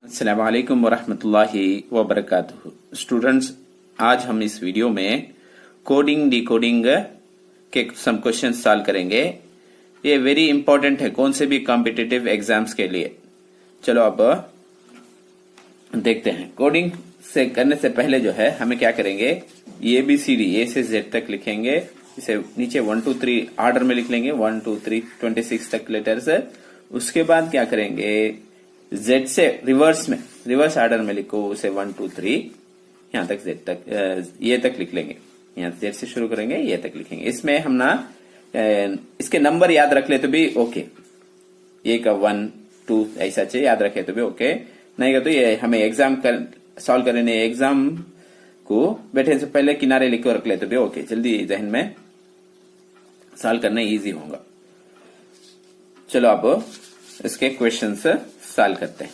अस्सलाम वालेकुम वरहमतुल्लाहि वबरकातुहू। स्टूडेंट्स, आज हम इस वीडियो में कोडिंग डिकोडिंग के सम क्वेश्चन सॉल्व करेंगे। ये वेरी इंपॉर्टेंट है कौन से भी कॉम्पिटिटिव एग्जाम्स के लिए। चलो अब देखते हैं। कोडिंग से करने से पहले जो है हमें क्या करेंगे, ABCD A से Z तक लिखेंगे। इसे नीचे 1 2 3 ऑर्डर में लिख लेंगे, 1 2 3 26 तक लेटर्स। उसके बाद क्या करेंगे, Z से रिवर्स ऑर्डर में लिखो, उसे 1 2 3 यहां तक Z तक ये तक लिख लेंगे। यहां Z से शुरू करेंगे, ये तक लिखेंगे। इसमें हम ना इसके नंबर याद रख ले तो भी ओके, ये का 1 2 ऐसा चाहिए याद रखे तो भी ओके, नहीं तो ये हमें एग्जाम सॉल्व करने एग्जाम को बैठे से पहले किनारे लिख रख ले तो भी ओके, जल्दी जहन में सॉल्व करना इजी होगा। चलो अब इसके क्वेश्चंस सॉल्व करते हैं।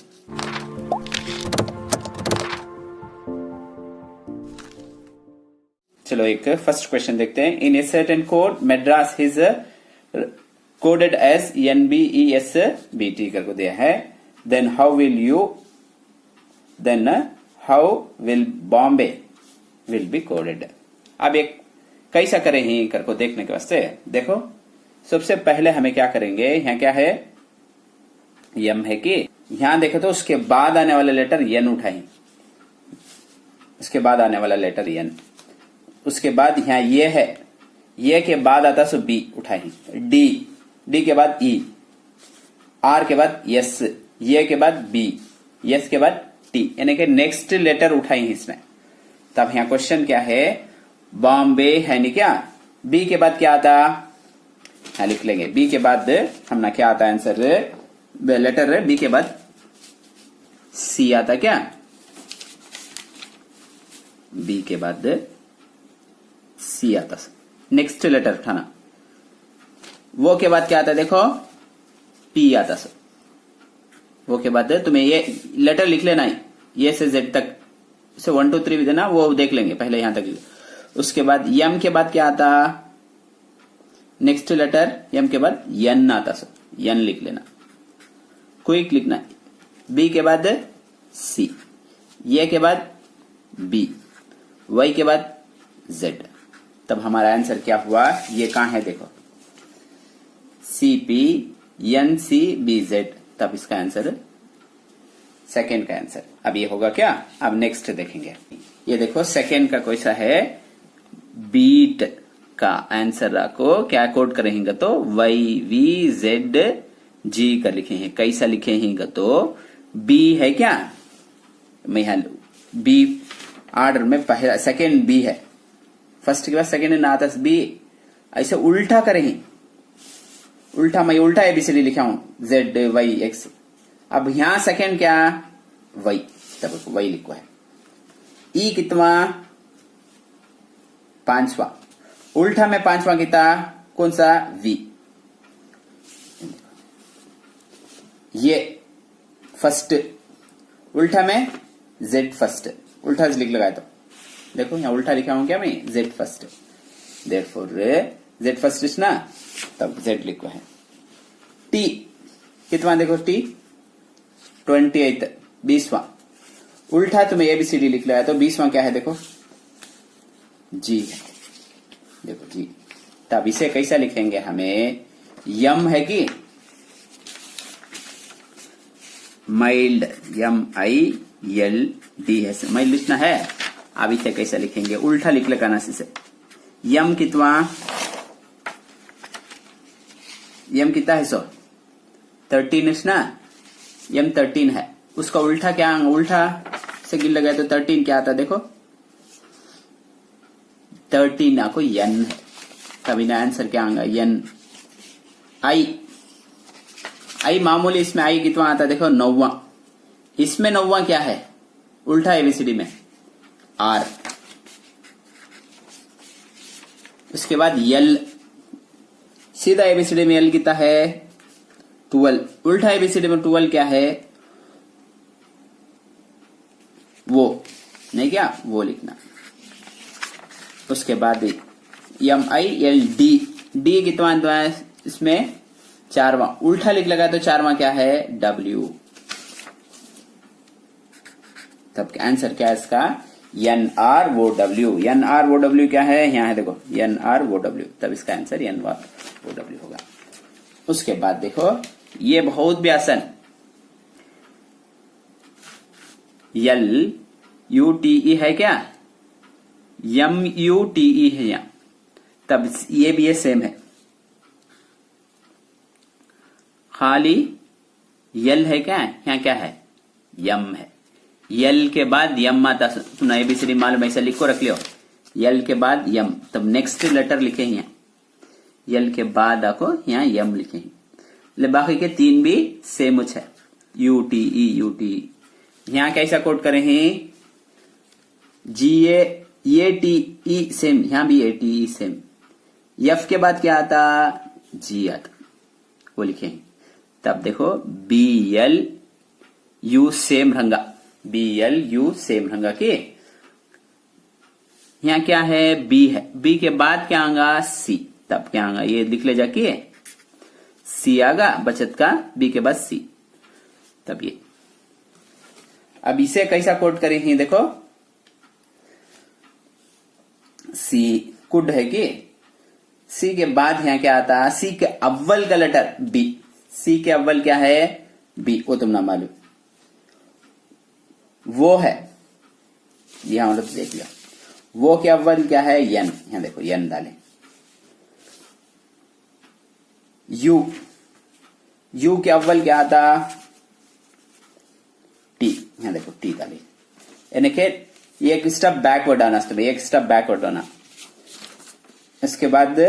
चलो एक फर्स्ट क्वेश्चन देखते हैं। In a certain code Madras is coded as NBESBT करके दिया है। Then how will Bombay will be coded. अब एक कैसा करें ही करको देखने के वास्ते देखो, सबसे पहले हमें क्या करेंगे, यहाँ क्या है यम है कि यहां देखो तो उसके बाद आने वाला लेटर यन उठाएं, उसके बाद आने वाला लेटर यन, उसके बाद यहां ये है, ये के बाद आता सो बी उठाएं, डी के बाद ई, आर के बाद यस, ये के बाद बी, यस के बाद टी, यानी कि नेक्स्ट लेटर उठाएं इसमें। तब यहां क्वेश्चन क्या है, बॉम्बे है नहीं क्या, बी के बाद क्या आता, यहां लिख लेंगे बी के बाद हम ना क्या आता आंसर, लेटर बी के बाद सी आता क्या, बी के बाद सी आता, नेक्स्ट लेटर उठाना। वो के बाद क्या आता देखो, पी आता सर। वो के बाद तुम्हें ये लेटर लिख लेना है, ये से जेड तक से 1 2 3 भी देना, वो देख लेंगे पहले यहां तक। उसके बाद यम के बाद क्या आता, नेक्स्ट लेटर यम के बाद यन आता सर, यन लिख लेना, क्विक लिखना है। बी के बाद सी, ये के बाद बी, वाई के बाद जेड। तब हमारा आंसर क्या हुआ, ये कहां है देखो, CPNCBZ। तब इसका आंसर सेकेंड का आंसर। अब ये होगा क्या, अब नेक्स्ट देखेंगे। ये देखो सेकेंड का कोई सा है, बीट का आंसर को क्या कोड करेंगे तो YVZG का लिखे हैं। कैसा लिखे हैं तो बी है क्या, मैं यहां बी ऑर्डर में पहला सेकेंड बी है, फर्स्ट के बाद सेकेंड ना आता बी, ऐसे उल्टा करेंगे, उल्टा मैं उल्टा ABCD लिखा हूं ZYX। अब यहां सेकेंड क्या वाई, तब वाई लिखो है। ई कितना, पांचवा, उल्टा में पांचवा कितना कौन सा, V। ये फर्स्ट, उल्टा में Z फर्स्ट, उल्टा लिख लगाया तो देखो यहां उल्टा लिखा हूं क्या मैं, Z first, therefore Z first ना, तब Z लिखो है। T कितना देखो, T 28 20वां, उल्टा तुम्हें ABCD लिख लगाया तो 20वां क्या है देखो, G है, देखो G। तब इसे कैसा लिखेंगे हमें, यम है कि माइल्ड, MILD है, माइल्ड लिखना है। अब इसे कैसा लिखेंगे, उल्टा लिख लगाना से, यम कितना, यम कितना है 13 है ना, यम 13 है, उसका उल्टा क्या, उल्टा से गिर लगाए तो 13 क्या आता देखो, 13 आपको यन है। तभी ना आंसर क्या आएगा, यन। आई मामूली, इसमें आई कितना आता देखो 9वां, इसमें 9वां क्या है उल्टा ABCD में, R। उसके बाद यल, सीधा ABCD में यल कितना है 12, उल्टा ABCD में 12 क्या है, वो नहीं क्या, वो लिखना। उसके बाद MILD, डी कितना है इसमें, 4वां, उल्टा लिख लगा तो 4वां क्या है W। तब आंसर क्या है इसका? NROW। NROW क्या है? यहां है देखो, NROW, तब इसका आंसर NROW होगा। उसके बाद देखो, ये बहुत भी आसान, LUTE है क्या? MUTE है यहां, तब ये भी ये सेम है, खाली यल है क्या? यहां क्या है? यम है। यल के बाद यम आता, सुना ABCD मालूम, ऐसा लिखो रख लियो, यल के बाद यम, तब नेक्स्ट लेटर लिखे हैं, यल के बाद आपको यहां यम लिखे हैं। ले बाकी के तीन भी सेम है, UTE। यहां कैसा कोड करें हैं? ATE सेम, यहां भी ATE सेम। F के बाद क्या आता? G आता, वो लिखे हैं। तब देखो BLU सेम रंगा, BLU सेम रंगा के यहां क्या है? B है, B के बाद क्या आगा? C, तब क्या आगा? ये लिख ले जाके, C आगा बचत का, B के बाद C, तब ये। अब इसे कैसा कोड करेंगे? देखो, C कुड है कि C के बाद यहां क्या आता? C के अव्वल का लेटर B, C के अव्वल क्या है? B, वो तुम ना मालूम, वो है, यहां तो देख लिया, वो के अव्वल क्या है? N, यहां देखो N डालें। U के अव्वल क्या आता? T, यहां देखो T डालें। यानी कि एक स्टेप बैकवर्ड आना, एक स्टेप बैकवर्ड आना। इसके बाद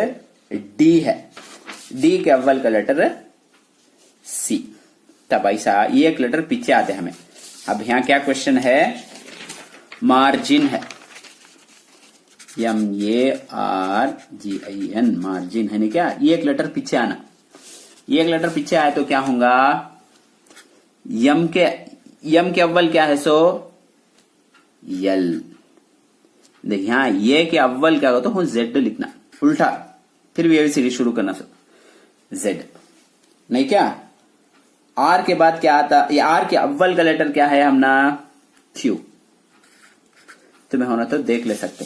D है, D के अव्वल का लेटर C, तब ऐसा एक लेटर पीछे आते हमें। अब यहां क्या क्वेश्चन है? मार्जिन है, MARGIN, मार्जिन है नहीं क्या? एक लेटर पीछे आना, एक लेटर पीछे आए तो क्या होगा? यम के अव्वल क्या है? सो यल। देख यहां ये के अव्वल क्या होता? तो Z लिखना उल्टा, फिर भी ABCD शुरू करना, सो Z नहीं क्या? R के बाद क्या आता? ये R के अव्वल का लेटर क्या है हमना? Q, तुम्हें होना तो देख ले सकते,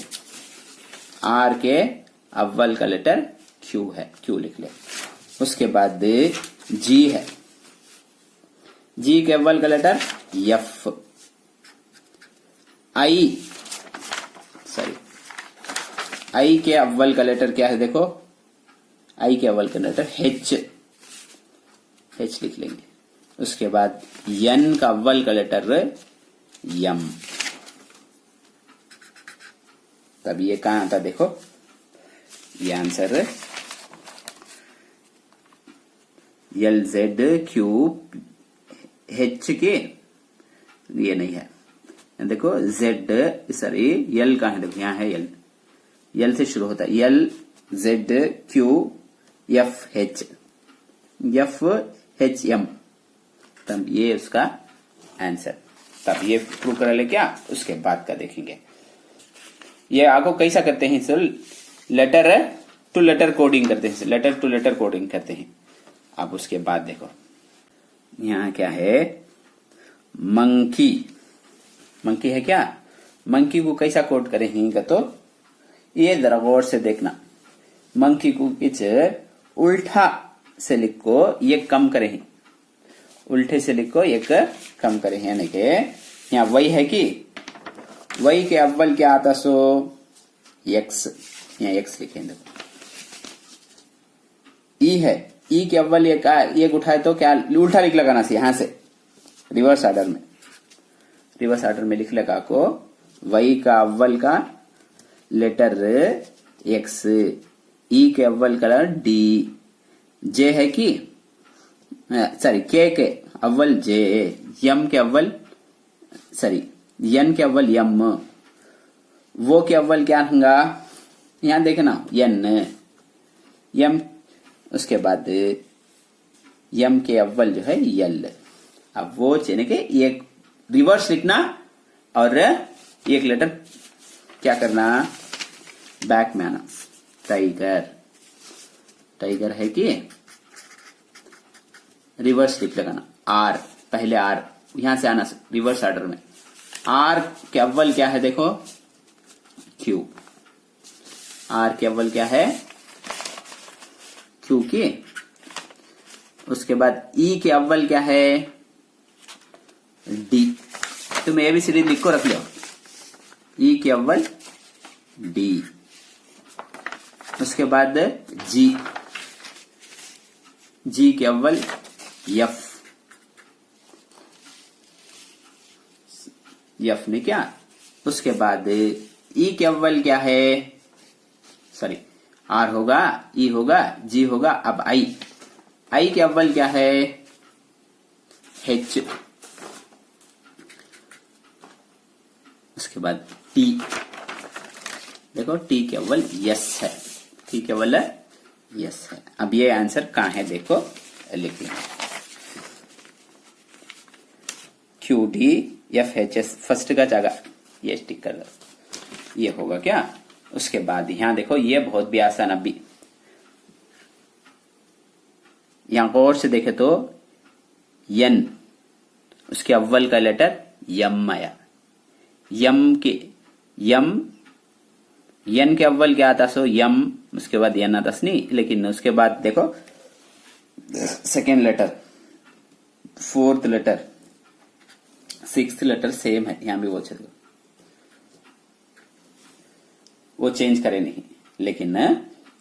R के अव्वल का लेटर Q है, Q लिख ले। उसके बाद G है, G के अव्वल का लेटर F। I के अव्वल का लेटर क्या है? देखो, I के अव्वल का लेटर H लिख लेंगे। उसके बाद N का अव्वल का लेटर M, तब ये कहां आता? देखो ये आंसर LZQH के, ये नहीं है, देखो Z, सॉरी L कहां है? देखो यहां है L से शुरू होता है, LZQFHM, तब ये उसका आंसर। तब ये प्रूव कर ले क्या? उसके बाद का देखेंगे। ये आपको कैसा करते हैं sir? Letter to letter coding करते हैं, लेटर टू लेटर कोडिंग करते हैं। अब उसके बाद देखो, यहां क्या है? मंकी है क्या? मंकी को कैसा कोड करेंगे? तो ये जरा गौर से देखना, मंकी को कुछ उल्टा से लिखो, ये कम करें, उल्टे से लिखो, एक कम करें, यानी कि यहाँ वही है कि वही के अव्वल क्या आता? सो X, यहाँ X लिखेंगे। E है, E के अव्वल एक उठाए तो क्या उल्टा लिख लगाना चाहिए, यहां से रिवर्स ऑर्डर में लिख लगा को, वही का अव्वल का लेटर X, E के अव्वल का D, J है कि सॉरी K के अव्वल J, M के अव्वल सॉरी N के अव्वल M, वो के अव्वल क्या होगा? यहां देखना N, M, उसके बाद M के अव्वल जो है L। अब वो यानी कि एक रिवर्स लिखना और एक लेटर क्या करना? बैक में आना। टाइगर है कि रिवर्स लिख लगाना, R, पहले R, यहां से आना रिवर्स ऑर्डर में, आर के अव्वल क्या है देखो, क्यू। आर के अव्वल क्या है, क्यू की। उसके बाद ई के अव्वल क्या है, डी। तुम एबीसीडी लिख को रख लो। ई के अव्वल डी। उसके बाद जी, जी के अव्वल एफ। एफ ने क्या, उसके बाद ई के अव्वल क्या है, सॉरी आर होगा, ई होगा, जी होगा। अब आई, आई के अव्वल क्या है, एच। उसके बाद टी, देखो टी के अव्वल यस है, टी के अव्वल यस है। अब ये आंसर कहां है देखो, लिख लेंगे। Q D F H S, first का जगह ये टिक कर दो, ये होगा क्या। उसके बाद यहां देखो, ये बहुत भी आसान। अभी यहां गौर से देखे तो यन, उसके अव्वल का लेटर यम आया। यम के, यम, यन के अव्वल क्या आता सो यम, उसके बाद यन आता नहीं, लेकिन उसके बाद देखो second letter, fourth letter, sixth letter same है। यहां भी वो चलो, वो चेंज करे नहीं, लेकिन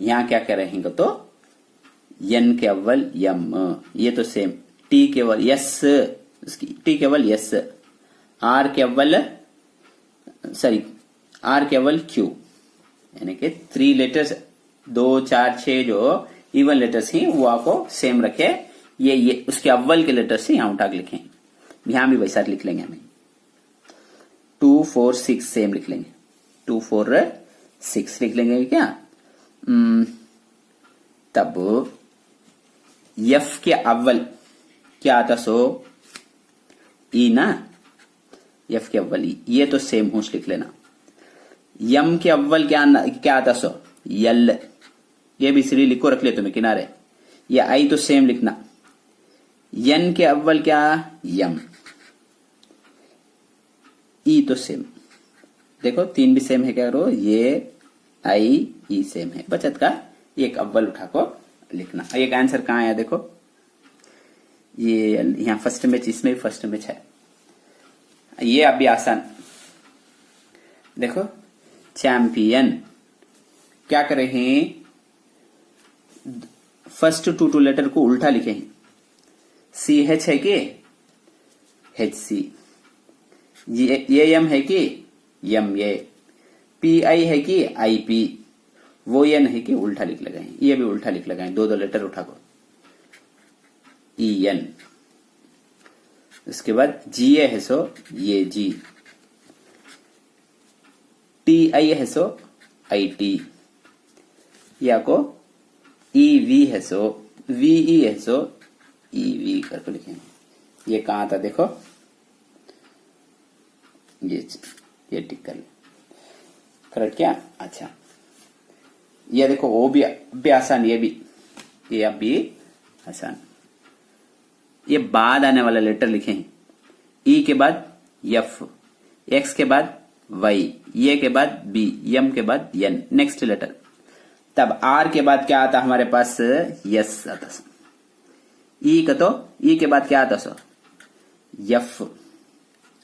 यहां क्या करेंगे तो यन के अव्वल यम, ये तो सेम। टी के अव्वल यस, उसकी टी के अव्वल यस। आर के अव्वल, सॉरी आर के अव्वल क्यू, यानी कि 3 लेटर्स, 2 4 6 जो इवन लेटर्स हैं वो आपको सेम रखे। ये उसके अव्वल के लेटर्स से यहां उठा के लिखें। यहां भी वैसा लिख लेंगे हमें, 2 4 6 सेम लिख लेंगे, 2 4 6 लिख लेंगे क्या। तब एफ के अव्वल क्या आता सो ई ना, एफ के अव्वल ई, ये तो सेम होश लिख लेना। यम के अव्वल क्या आता सो यल, ये भी सीढ़ी लिखो रख ले तुम्हें किनारे। ये आई तो सेम लिखना। यन के अव्वल क्या यम, ई तो सेम, देखो 3 भी सेम है क्या करो, ये आई ई सेम है। बचत का एक अव्वल उठा को लिखना। एक आंसर कहां आया देखो, ये यहां फर्स्ट मैच, इसमें भी फर्स्ट मैच है। ये अभी आसान देखो, चैंपियन क्या करे हैं, फर्स्ट 2 लेटर को उल्टा लिखे हैं। सी एच है कि एच सी, ये एम है कि एम ए, पी आई है कि आई पी, वो एन है कि उल्टा लिख लगाए, ये भी उल्टा लिख लगाए, 2 लेटर उठा को ई एन। उसके बाद जी ए है सो ये जी, टी आई है सो आई टी, या को ई वी है सो वी ई है सो ई वी करके लिखेंगे। ये कहां था देखो, ये टिक कर ले, करेक्ट क्या। अच्छा ये देखो, वो भी आसान, ये अब भी आसान। ये बाद आने वाला लेटर लिखें, ई के बाद एफ, एक्स के बाद वाई, ये के बाद बी, यम के बाद एन, नेक्स्ट लेटर। तब आर के बाद क्या आता हमारे पास, यस आता। ई का तो ई के बाद क्या आता सो एफ,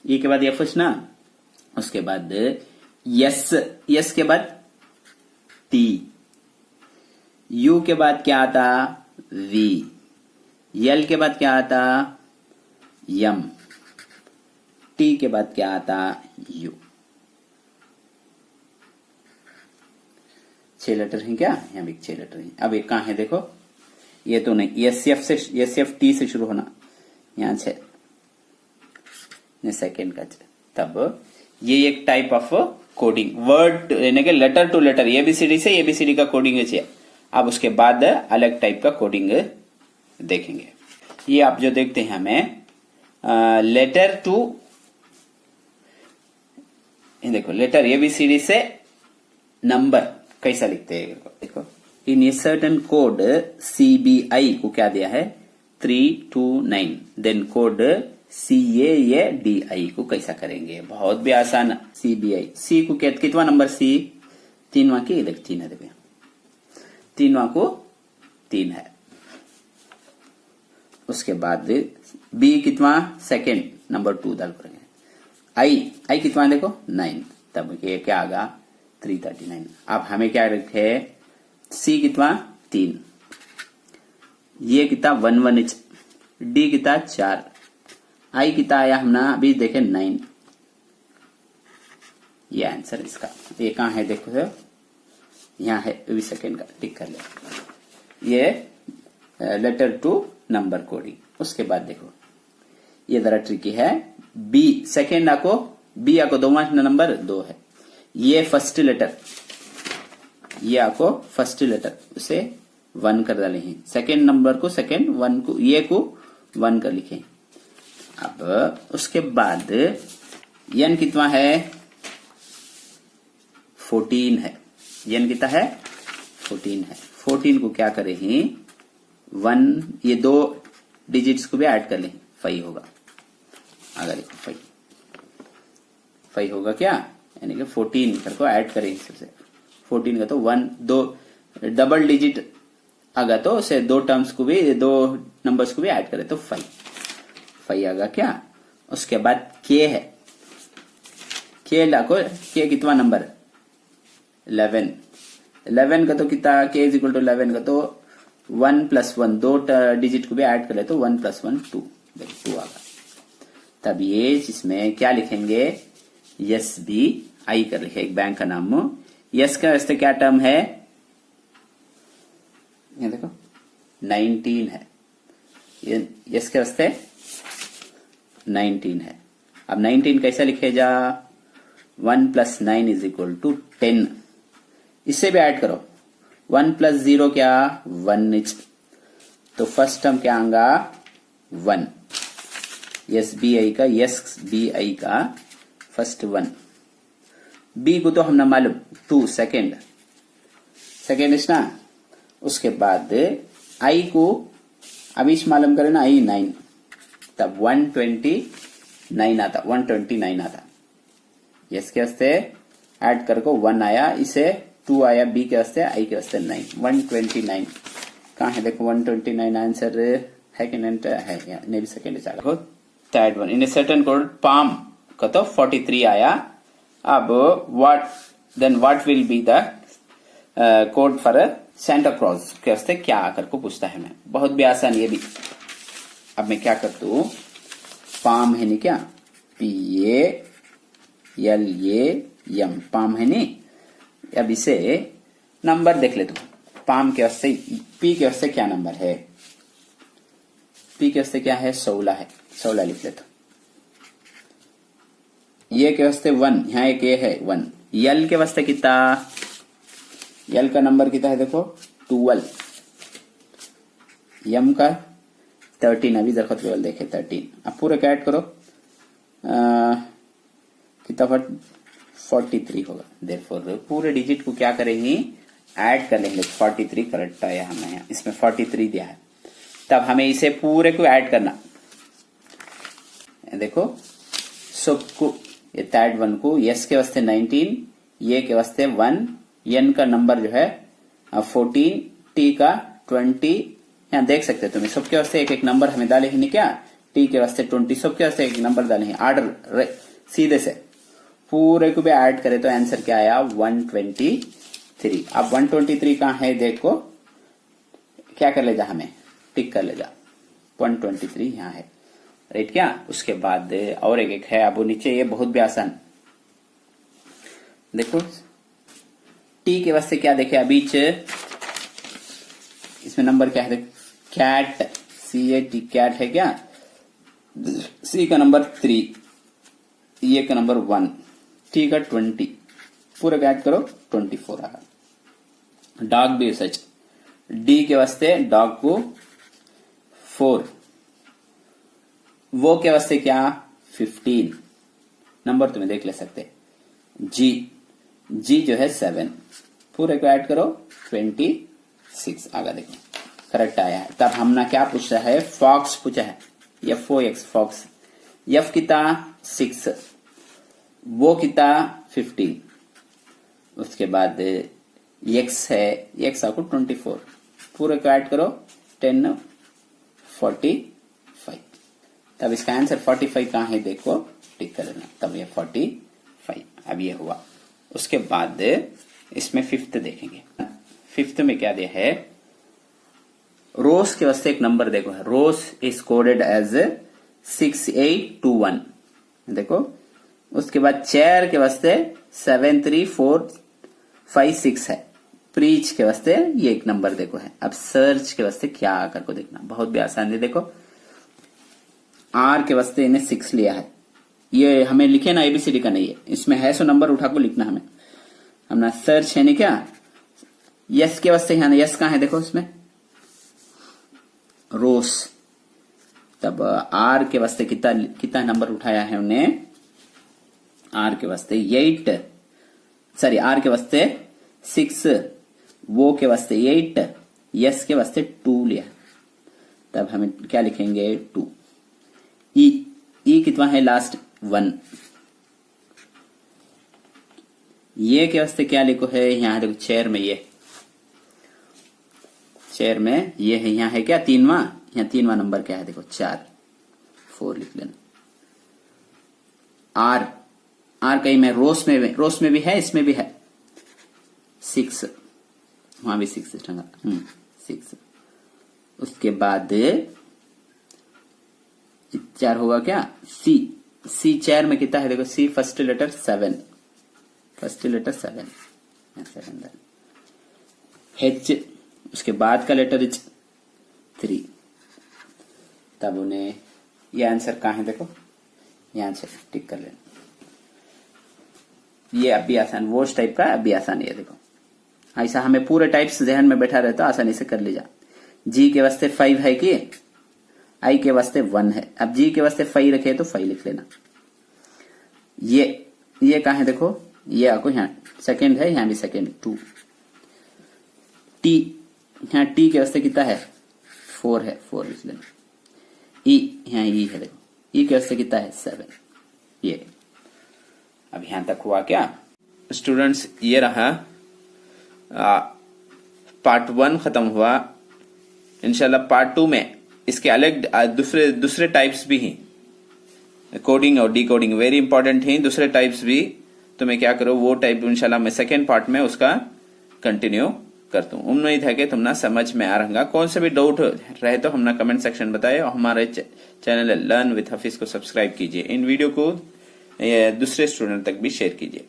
ई के बाद एफ ना। उसके बाद यस, यस के बाद टी, यू के बाद क्या आता वी, यल के बाद क्या आता यम, टी के बाद क्या आता यू। 6 लेटर हैं क्या, यहां भी 6 लेटर हैं। अब एक कहां है देखो, ये तो नहीं, एस एफ टी से शुरू होना, यहां 6 सेकेंड का 6। तब ये एक टाइप ऑफ कोडिंग, वर्ड यानी कि लेटर टू लेटर, एबीसीडी से एबीसीडी का कोडिंग है। अब उसके बाद अलग टाइप का कोडिंग देखेंगे। ये आप जो देखते हैं हमें लेटर टू, देखो लेटर एबीसीडी से नंबर कैसा लिखते हैं देखो। इन ए सर्टन कोड सीबीआई को क्या दिया है 329, देन कोड CAADI को कैसा करेंगे, बहुत भी आसान। CBI, सी को कितवा नंबर, सी 3वां की, देख 3 है, देखिए 3वां को 3 है। उसके बाद बी कितवा, सेकेंड नंबर 2 डाल करेंगे। आई कितवा देखो 9, तब ये क्या आगा 339। अब हमें क्या रखे, सी कितवा 3, ये कितना 11H, डी कितना 4, आई कितना आया हमने अभी देखे 9। ये आंसर इसका, ये कहाँ है देखो सर, यहाँ है, अभी सेकेंड का टिक कर ले। ये लेटर टू नंबर कोडिंग। उसके बाद देखो ये जरा ट्रिकी है, बी सेकेंड आको, बी आको 2वां नंबर 2 है, ये फर्स्ट लेटर, ये आको फर्स्ट लेटर, उसे 1 कर डाले हैं, सेकेंड नंबर को सेकेंड 1 को, ये को 1 कर लिखे। अब उसके बाद यन कितना है 14 है, यन कितना है 14 है। 14 को क्या करें ही 1, ये 2 डिजिट्स को भी ऐड कर लें, 5 होगा। अगर देखो 5 होगा क्या, यानी कि 14 कर को ऐड करें सबसे, 14 का तो 1 2 डबल डिजिट आगा तो उसे 2 टर्म्स को भी, 2 नंबर्स को भी ऐड करें तो 5 आगा क्या। उसके बाद के है, के लाको, के कितना नंबर 11 का तो कितना, के इज इक्वल टू 11 का तो 1 + 1, 2 डिजिट को भी ऐड कर ले तो 1 + 1 2, देखो 2 आगा। तब ये इसमें क्या लिखेंगे, SBI कर लिखे, एक बैंक का नाम। यस का वास्ते क्या टर्म है, ये देखो 19 है, ये यस के वास्ते 19 है। अब 19 कैसा लिखे जा, 1 + 9 = 10, इससे भी ऐड करो, 1 + 0 क्या 1H, तो फर्स्ट टर्म क्या आएगा 1, SBI का फर्स्ट 1, बी को तो हमने मालूम 2 सेकेंड है ना। उसके बाद आई को अभी मालूम करें ना, आई 9, तब 129 आता। यस के वास्ते ऐड करको 1 आया, इसे 2 आया, बी के वास्ते, आई के वास्ते 9, 129 कहाँ है देखो, 129 आंसर है कि नहीं है, नहीं भी सेकेंड चला। Third one, in certain code palm का तो 43 आया। अब what will be the code for Santa Claus के वास्ते क्या आकर को पूछता है, मैं बहुत भी आसान ये भी। अब मैं क्या करता हूं, पाम है नहीं क्या, PALAM पाम है नहीं। अब इसे नंबर देख ले तू, पाम के वास्ते, पी के वास्ते क्या नंबर है, पी के वास्ते क्या है 16 है, 16 लिख लेता। ये के वास्ते 1, यहाँ एक ए है 1। यल के वास्ते कितना, यल का नंबर कितना है देखो 12, यम का 13, अभी देखो 12 देखे 13। अब पूरे का ऐड करो, कितना 43 होगा। देयरफॉर पूरे डिजिट को क्या करेंगे ऐड कर लेंगे, 43 करेक्ट आया हमें यहाँ, इसमें 43 दिया है। तब हमें इसे पूरे को ऐड करना, देखो सबको, ये थर्ड 1 को, यस के वास्ते 19, ये के वास्ते 1, एन का नंबर जो है 14, टी का 20, यहाँ देख सकते हो तुम्हें, सबके वास्ते एक एक नंबर हमें डाले ही नहीं क्या, टी के वास्ते 20, सबके वास्ते एक नंबर डाले हैं, आर्डर सीधे से पूरे को भी ऐड करें तो आंसर क्या आया 123। अब 123 कहाँ है देखो, क्या कर ले जा, हमें टिक कर ले जा, 123 यहाँ है, राइट क्या। उसके बाद और एक है, अब नीचे, ये बहुत भी आसान, देखो टी के वास्ते क्या देखे अभी, इसमें नंबर क्या है, कैट, CAT कैट है क्या, सी का नंबर 3, ये का नंबर 1, टी का 20, पूरा ऐड करो 24 आ रहा। डॉग भी सच, डी के वास्ते डॉग को 4, वो के वास्ते क्या 15, नंबर तुम्हें देख ले सकते। जी जो है 7, पूरे को ऐड करो 26 आगा, देखो करेक्ट आया है। तब हमने क्या पूछा है, फॉक्स पूछा है, FOX फॉक्स, एफ कितना 6, वो कितना 15, उसके बाद एक्स है, एक्स आपको 24, पूरे को ऐड करो 10 45, तब इसका आंसर 45 कहाँ है देखो, टिक कर लेना, तब ये 45 अब ये हुआ। उसके बाद इसमें फिफ्थ देखेंगे, फिफ्थ में क्या दिया है, रोज के वास्ते एक नंबर देखो है, रोज इज कोडेड एज 6821, देखो। उसके बाद चेयर के वास्ते 73456 है, प्रीच के वास्ते ये एक नंबर देखो है। अब सर्च के वास्ते क्या आकर को देखना, बहुत भी आसान है, देखो आर के वास्ते इन्हें 6 लिया है, ये हमें लिखे ना एबीसीडी का नहीं है, इसमें है सो नंबर उठा को लिखना हमें, हमने सर्च है नहीं क्या। यस के वास्ते यहाँ यस कहाँ है देखो, इसमें रोस, तब आर के वास्ते कितना नंबर उठाया है उन्हें, आर के वास्ते 8, सॉरी आर के वास्ते 6, वो के वास्ते 8, यस के वास्ते 2 लिया, तब हमें क्या लिखेंगे 2। ई कितना है लास्ट 1, ये के वास्ते क्या लिखो है, यहां देखो चेयर में, ये चेयर में ये है, यहां है क्या तीनवा, यहां तीनवा नंबर क्या है देखो 4 लिख लेना। आर कहीं में रोस में भी है, इसमें भी है 6, वहां भी 6 टंगा 6। उसके बाद 4 होगा क्या, सी चेयर में कितना है देखो, सी फर्स्ट लेटर 7, एच उसके बाद का लेटर 3, तब उन्हें ये आंसर कहाँ है देखो, यहां से टिक कर लेना। ये अब भी आसान, वो टाइप का अब भी आसान है, देखो ऐसा हमें पूरे टाइप्स जहन में बैठा रहता, आसानी से कर लीजा। जी के वास्ते 5 है कि, आई के वास्ते 1 है, अब जी के वास्ते 5 रखे तो 5 लिख लेना। ये कहाँ है देखो, ये आपको यहाँ सेकेंड है, यहाँ भी सेकेंड 2। टी, यहाँ टी के वास्ते कितना है 4 है, 4 लिख लेना। ई, यहाँ ई है देखो, ई के वास्ते कितना है 7, ये। अब यहां तक हुआ क्या स्टूडेंट्स, ये रहा पार्ट 1 खत्म हुआ। इंशाल्लाह पार्ट 2 में इसके अलग दूसरे टाइप्स भी हैं, कोडिंग और डीकोडिंग वेरी इंपॉर्टेंट हैं, दूसरे टाइप्स भी। तो मैं क्या करूं, वो टाइप इंशाल्लाह मैं सेकेंड पार्ट में उसका कंटिन्यू करता हूं। उम्मीद है कि तुमने समझ में आ रहा, कौन से भी डाउट रहे तो हमने कमेंट सेक्शन बताए, और हमारे चैनल लर्न विद हफीज को सब्सक्राइब कीजिए, इन वीडियो को दूसरे स्टूडेंट तक भी शेयर कीजिए।